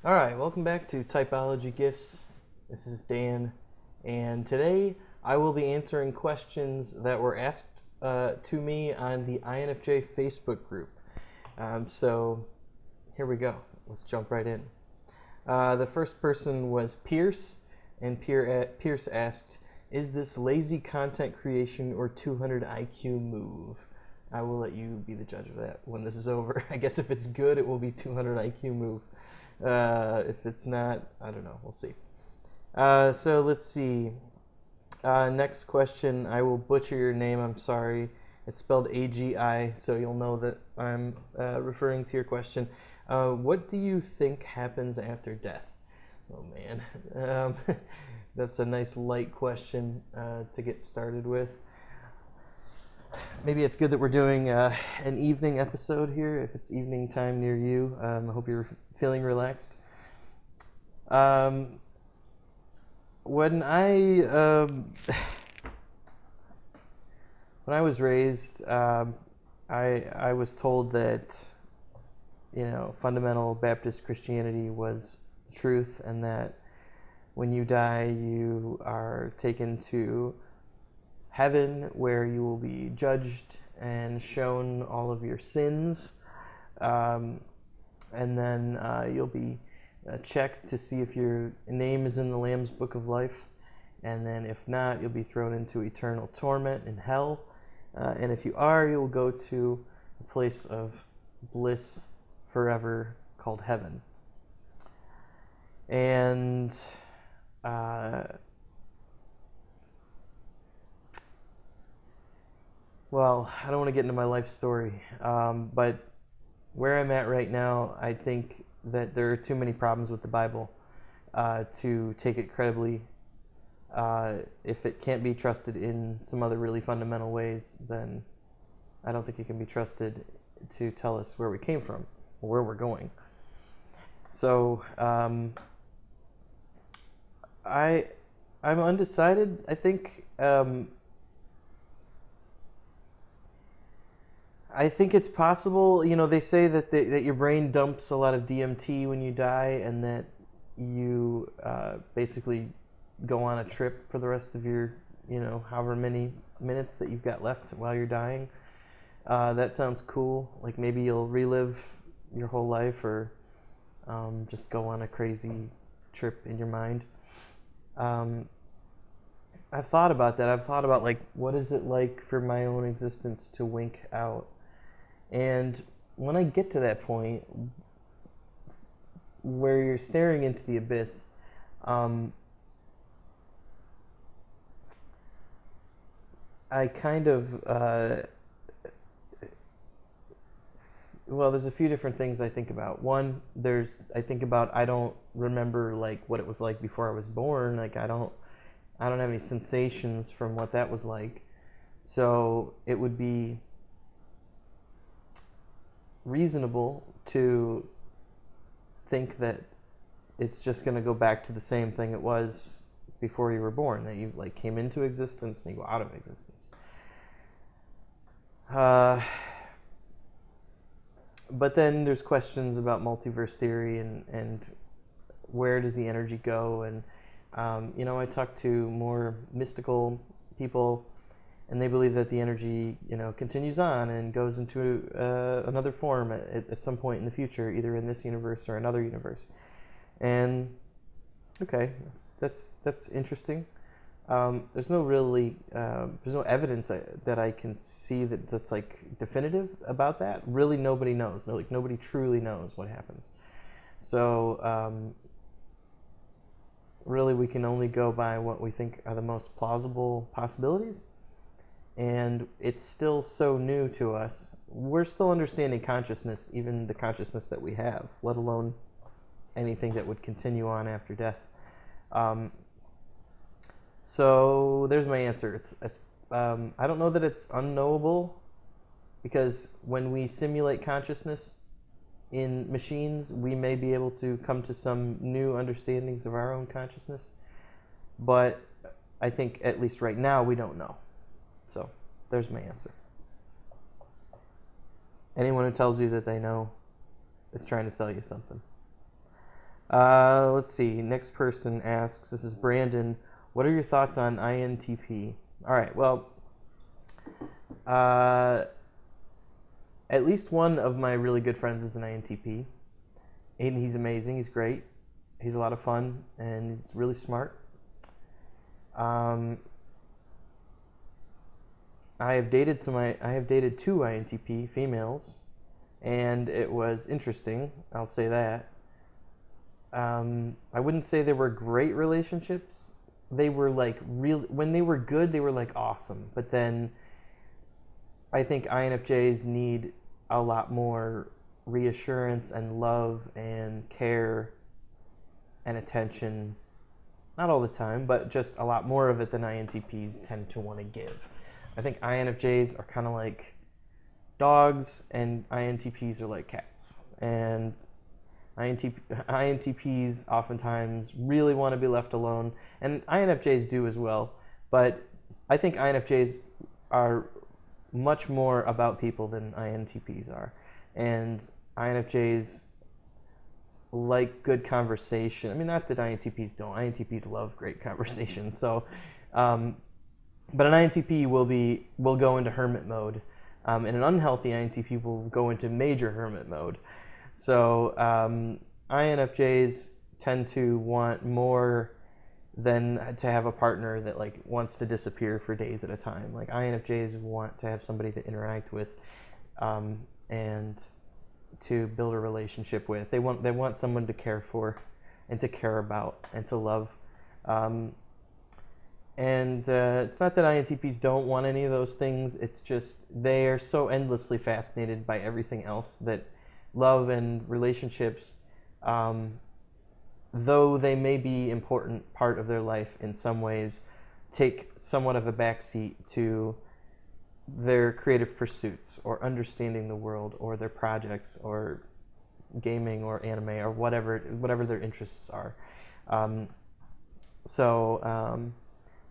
All right, welcome back to Typology Gifts. This is Dan, and today I will be answering questions that were asked to me on the INFJ Facebook group. So here we go. Let's jump right in. The first person was Pierce, and Pierce asked, "Is this lazy content creation or 200 IQ move?" I will let you be the judge of that when this is over. I guess if it's good, it will be 200 IQ move. If it's not, I don't know. We'll see. So let's see. Next question. I will butcher your name. I'm sorry. It's spelled AGI, so you'll know that I'm referring to your question. What do you think happens after death? Oh, man. That's a nice light question to get started with. Maybe it's good that we're doing an evening episode here, if it's evening time near you. I hope you're feeling relaxed. When I was raised, I was told that, fundamental Baptist Christianity was the truth, and that when you die, you are taken to heaven, where you will be judged and shown all of your sins, and then you'll be checked to see if your name is in the Lamb's Book of Life, and then if not, you'll be thrown into eternal torment in hell, and if you are, you'll go to a place of bliss forever called heaven. And well, I don't want to get into my life story, but where I'm at right now, I think that there are too many problems with the Bible to take it credibly. If it can't be trusted in some other really fundamental ways, then I don't think it can be trusted to tell us where we came from or where we're going. So I'm undecided. I think it's possible. They say that that your brain dumps a lot of DMT when you die, and that you basically go on a trip for the rest of your, however many minutes that you've got left while you're dying. That sounds cool. Like maybe you'll relive your whole life, or just go on a crazy trip in your mind. I've thought about that. I've thought about, like, what is it like for my own existence to wink out? And when I get to that point where you're staring into the abyss, I kind of, there's a few different things I think about. One, I think about, I don't remember like what it was like before I was born. Like I don't have any sensations from what that was like. So it would be reasonable to think that it's just going to go back to the same thing it was before you were born, that you like came into existence and you go out of existence. But then there's questions about multiverse theory and where does the energy go? And I talk to more mystical people, and they believe that the energy, continues on and goes into another form at some point in the future, either in this universe or another universe. And okay, that's interesting. There's no evidence that I can see that's like definitive about that. Really, nobody knows. Nobody truly knows what happens. So really, we can only go by what we think are the most plausible possibilities. And it's still so new to us. We're still understanding consciousness, even the consciousness that we have, let alone anything that would continue on after death. So there's my answer. I don't know that it's unknowable, because when we simulate consciousness in machines, we may be able to come to some new understandings of our own consciousness. But I think, at least right now, we don't know. So there's my answer. Anyone who tells you that they know is trying to sell you something. Let's see. Next person asks, this is Brandon, what are your thoughts on INTP? All right, well, at least one of my really good friends is an INTP, and he's amazing. He's great. He's a lot of fun, and he's really smart. I have dated two INTP females, and it was interesting. I'll say that. I wouldn't say they were great relationships. They were like when they were good, they were like awesome. But then I think INFJs need a lot more reassurance and love and care and attention. Not all the time, but just a lot more of it than INTPs tend to want to give. I think INFJs are kind of like dogs, and INTPs are like cats. And INTPs oftentimes really want to be left alone, and INFJs do as well. But I think INFJs are much more about people than INTPs are. And INFJs like good conversation. I mean, not that INTPs don't. INTPs love great conversation. So, but an INTP will go into hermit mode, and an unhealthy INTP will go into major hermit mode. So INFJs tend to want more than to have a partner that like wants to disappear for days at a time. Like INFJs want to have somebody to interact with, and to build a relationship with. They want someone to care for, and to care about, and to love. It's not that INTPs don't want any of those things. It's just they are so endlessly fascinated by everything else that love and relationships, though they may be an important part of their life in some ways, take somewhat of a backseat to their creative pursuits or understanding the world or their projects or gaming or anime or whatever their interests are.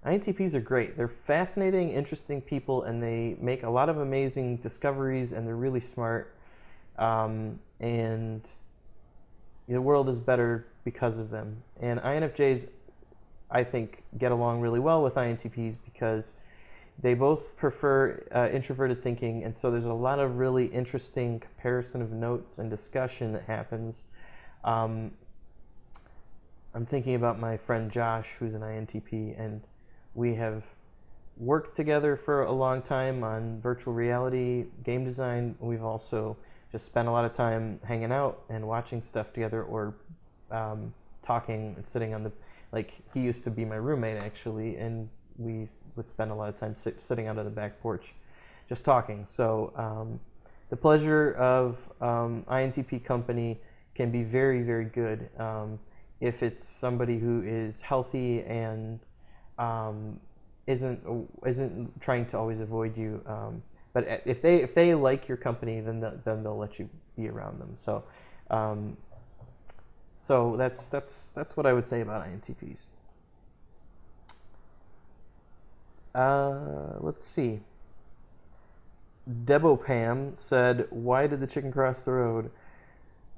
INTPs are great. They're fascinating, interesting people, and they make a lot of amazing discoveries, and they're really smart. And the world is better because of them. And INFJs, I think, get along really well with INTPs because they both prefer introverted thinking, and so there's a lot of really interesting comparison of notes and discussion that happens. I'm thinking about my friend Josh, who's an INTP, and we have worked together for a long time on virtual reality, game design. We've also just spent a lot of time hanging out and watching stuff together, or talking and sitting on he used to be my roommate actually, and we would spend a lot of time sitting out on the back porch just talking. So the pleasure of INTP company can be very, very good if it's somebody who is healthy and isn't trying to always avoid you. But if they like your company, then they'll let you be around them. So that's what I would say about INTPs. Let's see. Debo Pam said, "Why did the chicken cross the road?"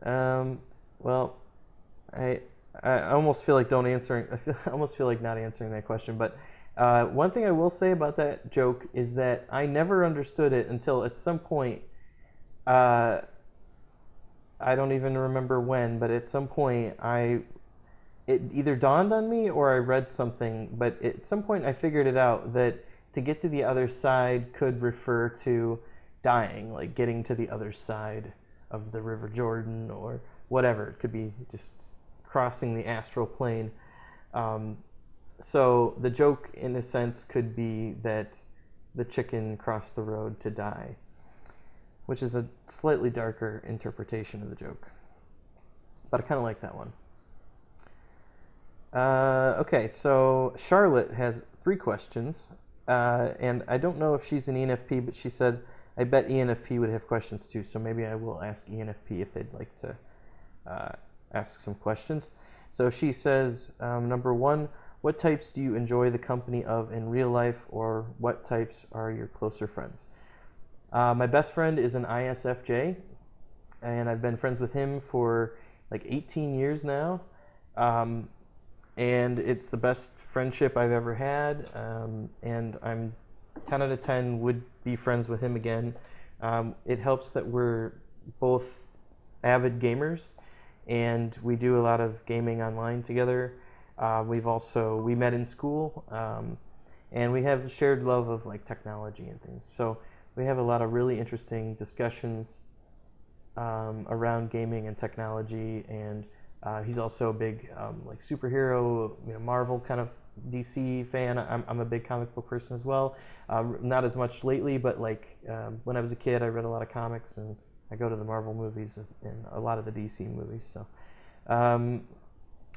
Well, I almost feel like I almost feel like not answering that question. But one thing I will say about that joke is that I never understood it until at some point. I don't even remember when, but at some point it either dawned on me or I read something, but at some point I figured it out that to get to the other side could refer to dying, like getting to the other side of the River Jordan or whatever. It could be just crossing the astral plane. So the joke, in a sense, could be that the chicken crossed the road to die, which is a slightly darker interpretation of the joke. But I kind of like that one. Okay, so Charlotte has 3 questions, and I don't know if she's an ENFP, but she said, I bet ENFP would have questions too, so maybe I will ask ENFP if they'd like to ask some questions. So she says, number 1, what types do you enjoy the company of in real life, or what types are your closer friends? My best friend is an ISFJ, and I've been friends with him for like 18 years now. And it's the best friendship I've ever had. And I'm 10 out of 10 would be friends with him again. It helps that we're both avid gamers, and we do a lot of gaming online together. We met in school, and we have a shared love of like technology and things. So we have a lot of really interesting discussions around gaming and technology. And he's also a big like superhero, Marvel kind of DC fan. I'm a big comic book person as well. Not as much lately, but like when I was a kid, I read a lot of comics, and I go to the Marvel movies and a lot of the DC movies. So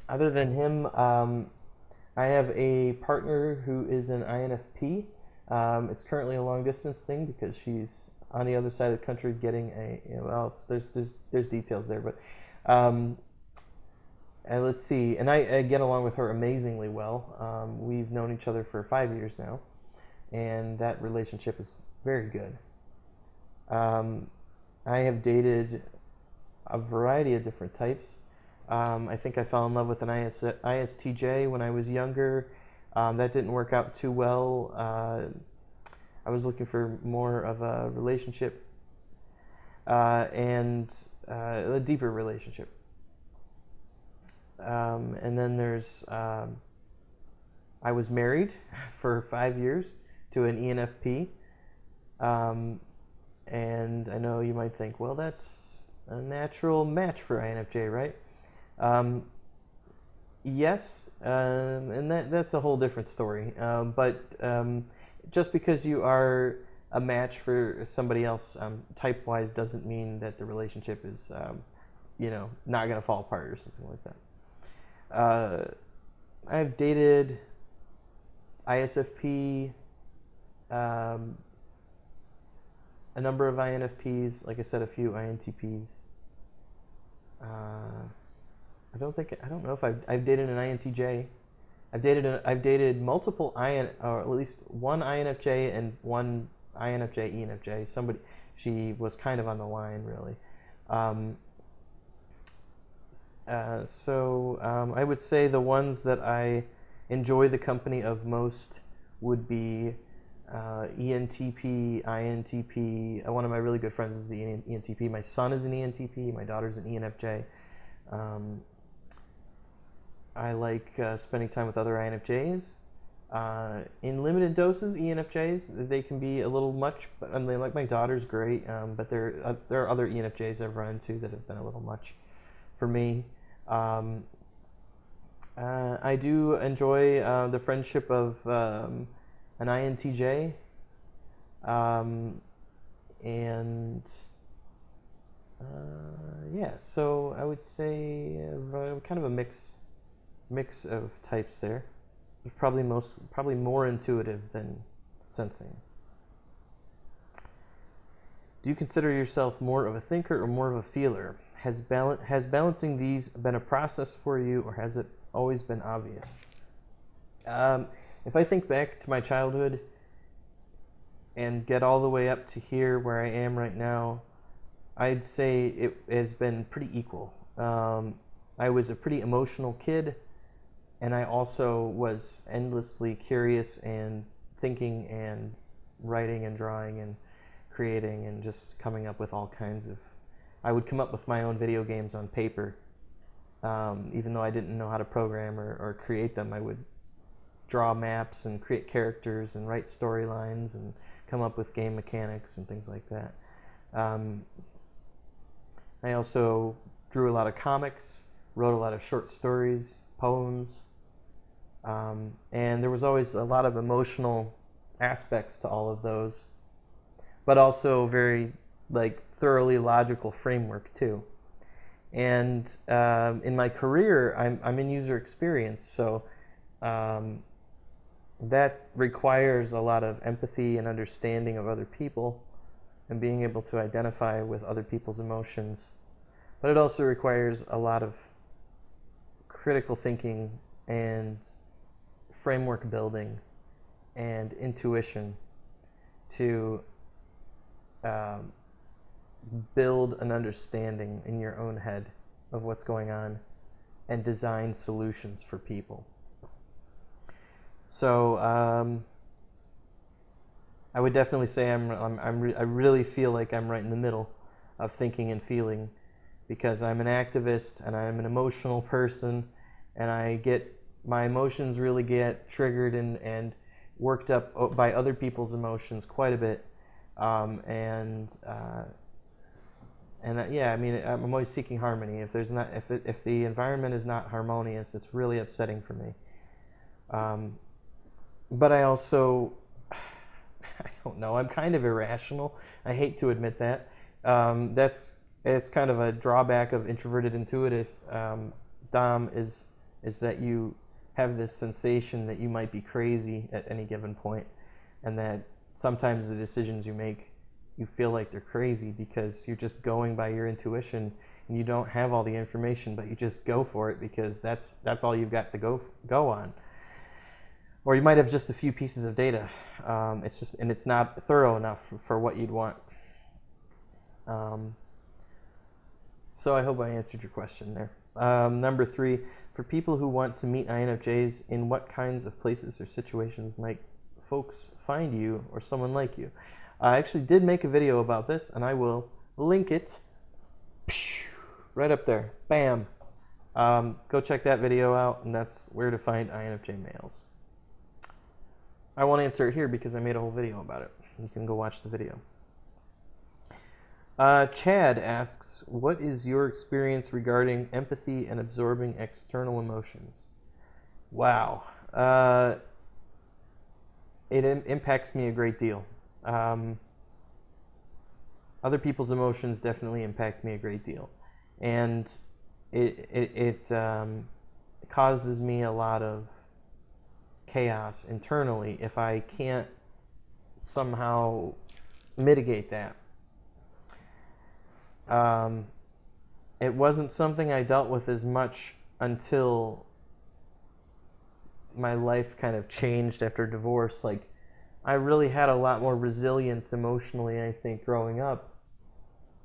other than him, I have a partner who is an INFP. It's currently a long distance thing because she's on the other side of the country getting there's details there, but and let's see. And I get along with her amazingly well. We've known each other for 5 years now, and that relationship is very good. I have dated a variety of different types. I think I fell in love with an ISTJ when I was younger. That didn't work out too well. I was looking for more of a relationship and a deeper relationship. And then I was married for 5 years to an ENFP. And I know you might think, well, that's a natural match for INFJ, right? Yes, and that's a whole different story. But just because you are a match for somebody else type-wise doesn't mean that the relationship is, not going to fall apart or something like that. I've dated ISFP, a number of INFPs, like I said, a few INTPs. I don't know if I've dated an INTJ. I've dated multiple or at least one INFJ and one INFJ ENFJ. She was kind of on the line, really. I would say the ones that I enjoy the company of most would be ENTP, INTP. One of my really good friends is an ENTP. My son is an ENTP. My daughter's an ENFJ. I like spending time with other INFJs. In limited doses, ENFJs, they can be a little much, but like my daughter's great, but there are other ENFJs I've run into that have been a little much for me. I do enjoy the friendship of an INTJ, so I would say kind of a mix of types there. Probably more intuitive than sensing. Do you consider yourself more of a thinker or more of a feeler? Has balancing these been a process for you, or has it always been obvious? If I think back to my childhood and get all the way up to here where I am right now, I'd say it has been pretty equal. I was a pretty emotional kid, and I also was endlessly curious and thinking and writing and drawing and creating and just coming up with all kinds of... I would come up with my own video games on paper. Even though I didn't know how to program or create them, I would draw maps and create characters and write storylines and come up with game mechanics and things like that. I also drew a lot of comics, wrote a lot of short stories, poems, and there was always a lot of emotional aspects to all of those, but also very thoroughly logical framework too. And in my career, I'm in user experience, so that requires a lot of empathy and understanding of other people and being able to identify with other people's emotions. But it also requires a lot of critical thinking and framework building and intuition to build an understanding in your own head of what's going on and design solutions for people. So I would definitely say I really feel like I'm right in the middle of thinking and feeling, because I'm an activist and I'm an emotional person, and my emotions really get triggered and worked up by other people's emotions quite a bit. Yeah, I mean, I'm always seeking harmony. If the environment is not harmonious, it's really upsetting for me. But I also, I don't know, I'm kind of irrational. I hate to admit that. It's kind of a drawback of introverted intuitive. Dom is that you have this sensation that you might be crazy at any given point, and that sometimes the decisions you make, you feel like they're crazy because you're just going by your intuition and you don't have all the information, but you just go for it because that's all you've got to go on. Or you might have just a few pieces of data. It's not thorough enough for what you'd want. So I hope I answered your question there. Number 3, for people who want to meet INFJs, in what kinds of places or situations might folks find you or someone like you? I actually did make a video about this, and I will link it right up there. Bam. Go check that video out, and that's where to find INFJ males. I won't answer it here because I made a whole video about it. You can go watch the video. Chad asks, what is your experience regarding empathy and absorbing external emotions? Wow. It impacts me a great deal. Other people's emotions definitely impact me a great deal. And it causes me a lot of chaos internally if I can't somehow mitigate that. It wasn't something I dealt with as much until my life kind of changed after divorce. Like, I really had a lot more resilience emotionally, I think, growing up.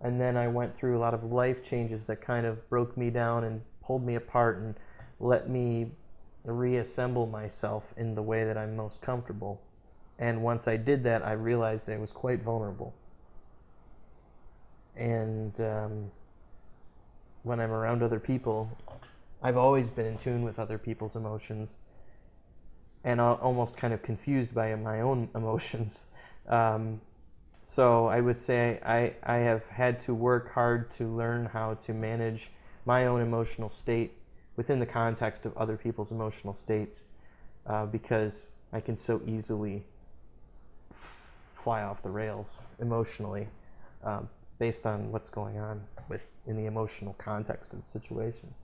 And then I went through a lot of life changes that kind of broke me down and pulled me apart and let me reassemble myself in the way that I'm most comfortable. And once I did that, I realized I was quite vulnerable. And when I'm around other people, I've always been in tune with other people's emotions and almost kind of confused by my own emotions. So I would say I have had to work hard to learn how to manage my own emotional state within the context of other people's emotional states, because I can so easily fly off the rails emotionally based on what's going on in the emotional context of the situation.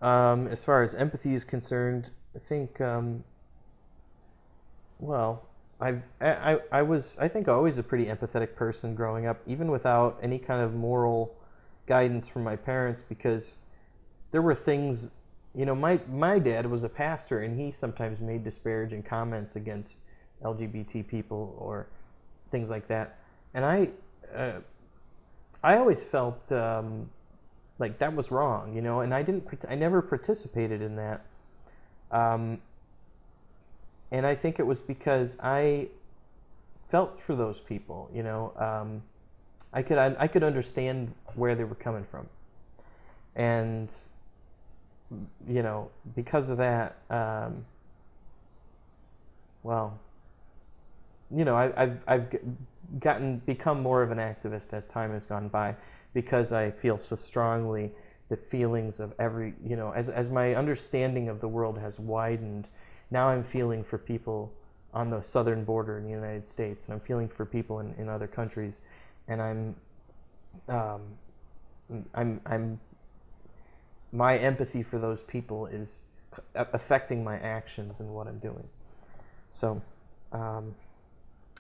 As far as empathy is concerned, I think, I was, I think, always a pretty empathetic person growing up, even without any kind of moral guidance from my parents, because there were things, my dad was a pastor, and he sometimes made disparaging comments against LGBT people or things like that. And I always felt like that was wrong, and I never participated in that. And I think it was because I felt for those people, I could understand where they were coming from. And, because of that, I've become more of an activist as time has gone by, because I feel so strongly the feelings of as my understanding of the world has widened. Now I'm feeling for people on the southern border in the United States, and I'm feeling for people in other countries, and my empathy for those people is affecting my actions and what I'm doing. So, all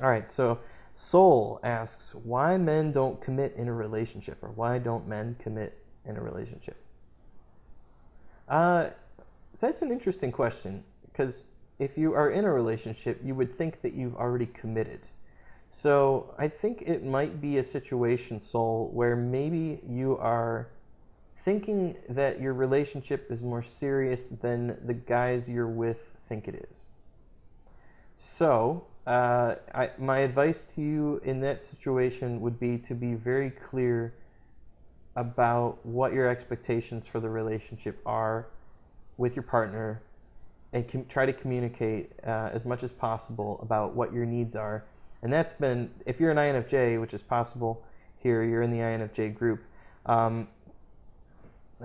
right. So, Soul asks, why men don't commit in a relationship, or why don't men commit in a relationship? That's an interesting question, because if you are in a relationship, you would think that you've already committed. So I think it might be a situation, Soul, where maybe you are thinking that your relationship is more serious than the guys you're with think it is. So my advice to you in that situation would be to be very clear about what your expectations for the relationship are with your partner, and try to communicate as much as possible about what your needs are. And that's been, if you're an INFJ, which is possible here, you're in the INFJ group. I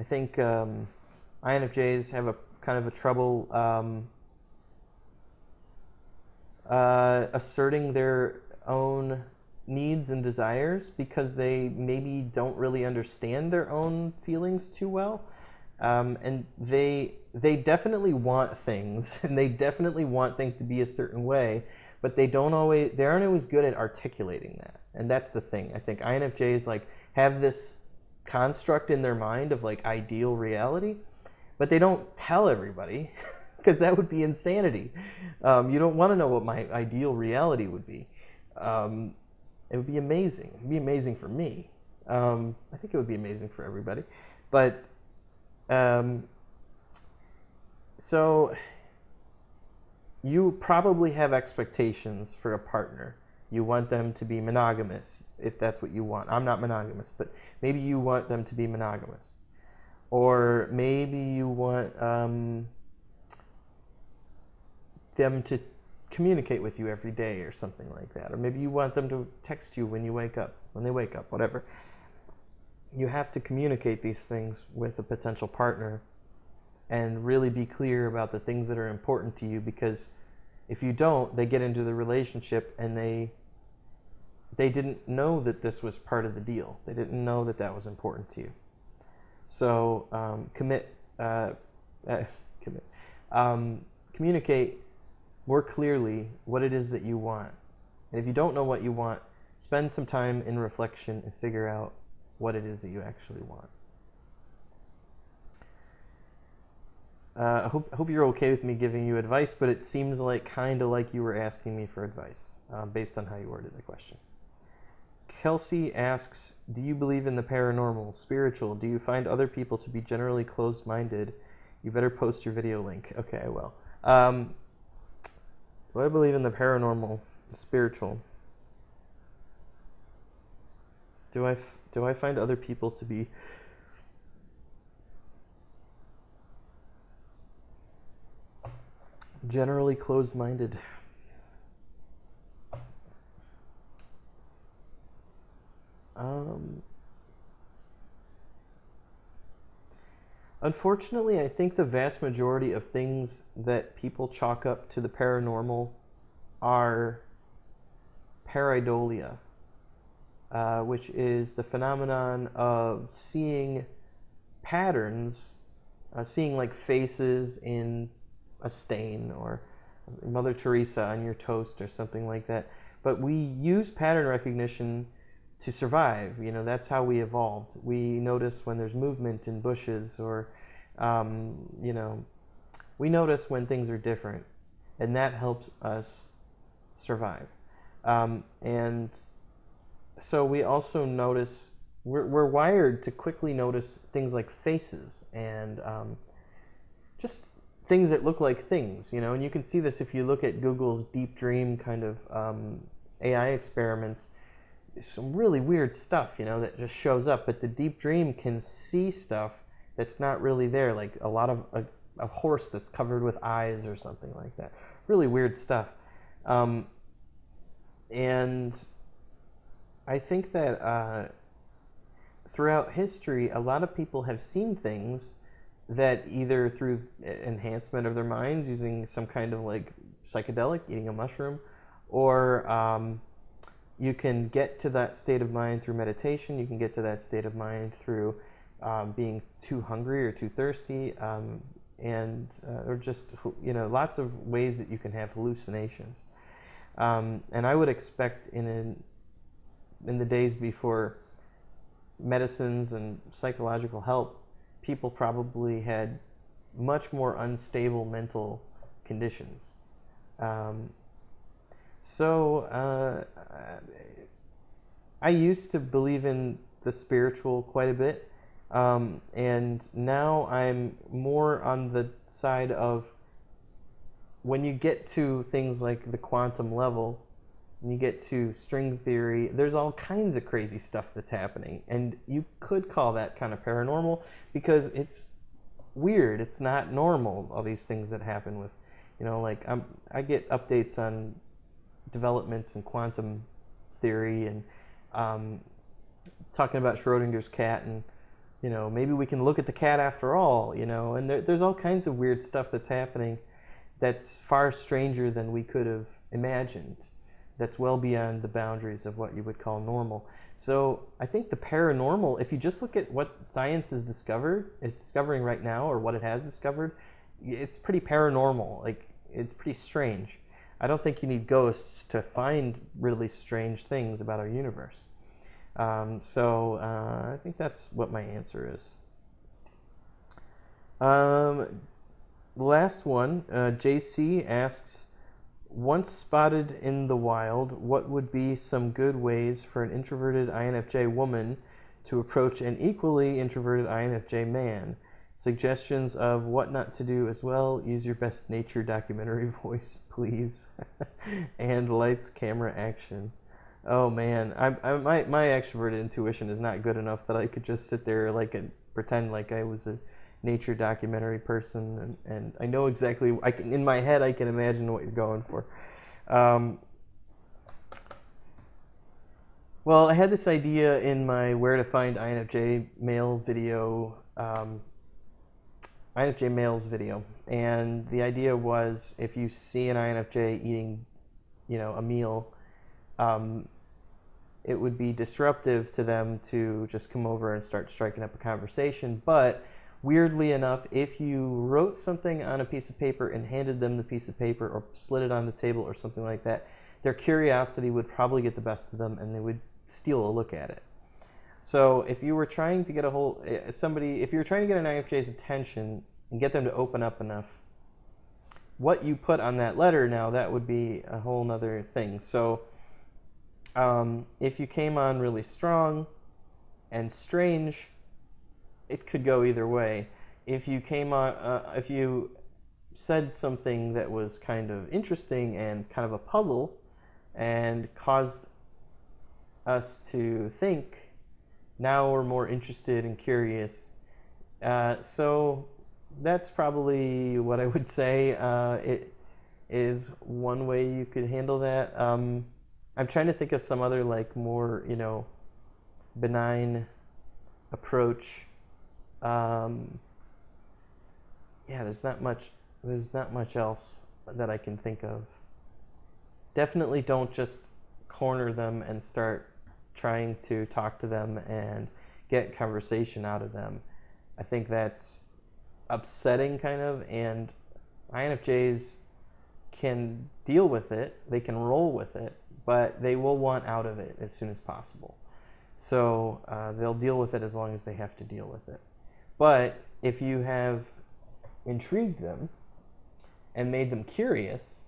think INFJs have a kind of a trouble asserting their own needs and desires because they maybe don't really understand their own feelings too well. And they definitely want things, and they definitely want things to be a certain way, but they aren't always good at articulating that. And that's the thing. I think INFJs like have this construct in their mind of like ideal reality, but they don't tell everybody because that would be insanity. You don't want to know what my ideal reality would be. It would be amazing. It would be amazing for me. I think it would be amazing for everybody. But so you probably have expectations for a partner. You want them to be monogamous, if that's what you want. I'm not monogamous, but maybe you want them to be monogamous. Or maybe you want them to communicate with you every day or something like that. Or maybe you want them to text you when they wake up, whatever. You have to communicate these things with a potential partner and really be clear about the things that are important to you, because if you don't, they get into the relationship and they didn't know that this was part of the deal. They didn't know that that was important to you. So communicate more clearly what it is that you want. And if you don't know what you want, spend some time in reflection and figure out what it is that you actually want. I hope you're okay with me giving you advice, but it seems like kind of like you were asking me for advice based on how you worded the question. Kelsey asks, do you believe in the paranormal, spiritual? Do you find other people to be generally closed-minded? You better post your video link. Okay, I will. Do I believe in the paranormal, spiritual? Do I find other people to be generally closed-minded? Unfortunately, I think the vast majority of things that people chalk up to the paranormal are pareidolia, which is the phenomenon of seeing patterns, seeing like faces in a stain or Mother Teresa on your toast or something like that. But we use pattern recognition to survive. You know, that's how we evolved. We notice when there's movement in bushes, or we notice when things are different, and that helps us survive. And so we also notice, we're wired to quickly notice things like faces and just things that look like things, and you can see this if you look at Google's Deep Dream kind of AI experiments. There's some really weird stuff, that just shows up, but the Deep Dream can see stuff that's not really there, like a lot of a horse that's covered with eyes or something like that. Really weird stuff. And I think that throughout history, a lot of people have seen things that either through enhancement of their minds using some kind of like psychedelic, eating a mushroom, or you can get to that state of mind through meditation. You can get to that state of mind through being too hungry or too thirsty, or just, lots of ways that you can have hallucinations. And I would expect in the days before medicines and psychological help, people probably had much more unstable mental conditions. So I used to believe in the spiritual quite a bit, and now I'm more on the side of when you get to things like the quantum level, when you get to string theory, there's all kinds of crazy stuff that's happening, and you could call that kind of paranormal because it's weird. It's not normal, all these things that happen with, like I get updates on developments in quantum theory and talking about Schrodinger's cat, and maybe we can look at the cat after all, and there's all kinds of weird stuff that's happening that's far stranger than we could have imagined, that's well beyond the boundaries of what you would call normal. So I think the paranormal, if you just look at what science is discovering right now, or what it has discovered, it's pretty paranormal. Like, it's pretty strange. I don't think you need ghosts to find really strange things about our universe. So I think that's what my answer is. The last one, JC asks, once spotted in the wild, what would be some good ways for an introverted INFJ woman to approach an equally introverted INFJ man? Suggestions of what not to do as well. Use your best nature documentary voice, please. And lights, camera, action. Oh man, my extroverted intuition is not good enough that I could just sit there and pretend like I was a nature documentary person, and I know exactly, in my head I can imagine what you're going for. Well, I had this idea in my Where to Find INFJ Male video, INFJ Males video, and the idea was, if you see an INFJ eating, a meal, it would be disruptive to them to just come over and start striking up a conversation. But weirdly enough, if you wrote something on a piece of paper and handed them the piece of paper, or slid it on the table or something like that, their curiosity would probably get the best of them, and they would steal a look at it. So if you were trying to get if you were trying to get an INFJ's attention and get them to open up enough, what you put on that letter now, that would be a whole nother thing. So if you came on really strong and strange, it could go either way. If you came on, if you said something that was kind of interesting and kind of a puzzle and caused us to think, now we're more interested and curious. So that's probably what I would say. It is one way you could handle that. I'm trying to think of some other more, benign approach. Yeah, there's not much else that I can think of. Definitely don't just corner them and start trying to talk to them and get conversation out of them. I think that's upsetting, kind of, and INFJs can deal with it, they can roll with it, but they will want out of it as soon as possible. So they'll deal with it as long as they have to deal with it. But if you have intrigued them and made them curious,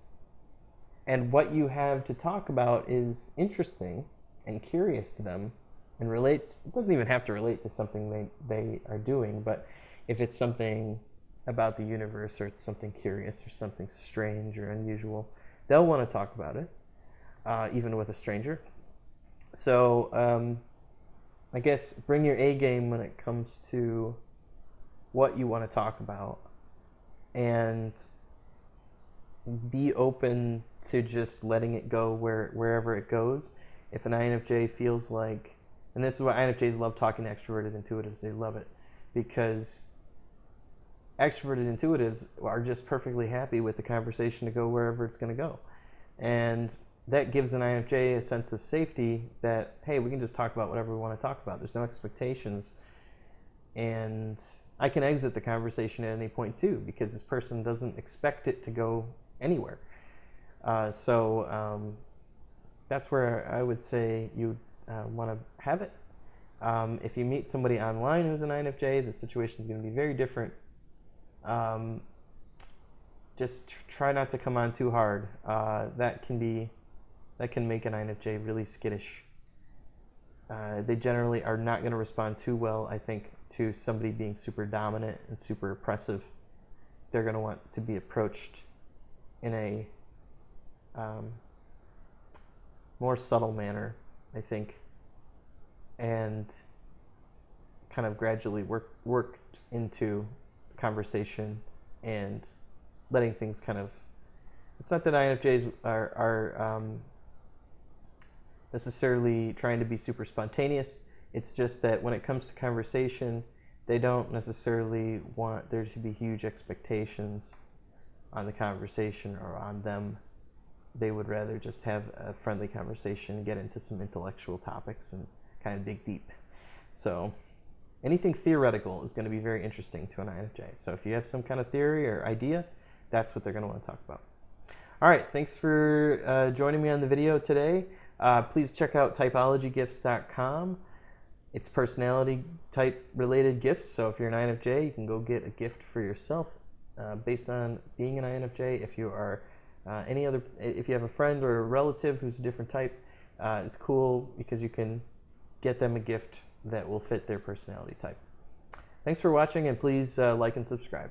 and what you have to talk about is interesting and curious to them, and relates, it doesn't even have to relate to something they are doing, but if it's something about the universe, or it's something curious or something strange or unusual, they'll want to talk about it, even with a stranger. So I guess bring your A game when it comes to what you want to talk about, and be open to just letting it go wherever it goes. If an INFJ feels like, and this is why INFJs love talking to extroverted intuitives, they love it, because extroverted intuitives are just perfectly happy with the conversation to go wherever it's going to go. And that gives an INFJ a sense of safety that, hey, we can just talk about whatever we want to talk about. There's no expectations. And I can exit the conversation at any point too, because this person doesn't expect it to go anywhere. So that's where I would say you want to have it. If you meet somebody online who's an INFJ, the situation is going to be very different. Just try not to come on too hard. That can be that can make an INFJ really skittish. They generally are not going to respond too well, I think, to somebody being super dominant and super oppressive. They're going to want to be approached in a more subtle manner, I think, and kind of gradually worked into conversation and letting things kind of, it's not that INFJs are necessarily trying to be super spontaneous. It's just that when it comes to conversation, they don't necessarily want there to be huge expectations on the conversation or on them. They would rather just have a friendly conversation and get into some intellectual topics and kind of dig deep. So anything theoretical is going to be very interesting to an INFJ. So if you have some kind of theory or idea, that's what they're going to want to talk about. All right, thanks for joining me on the video today. Please check out typologygifts.com. It's personality type related gifts. So if you're an INFJ, you can go get a gift for yourself based on being an INFJ. If you are if you have a friend or a relative who's a different type, it's cool because you can get them a gift that will fit their personality type. Thanks for watching, and please like and subscribe.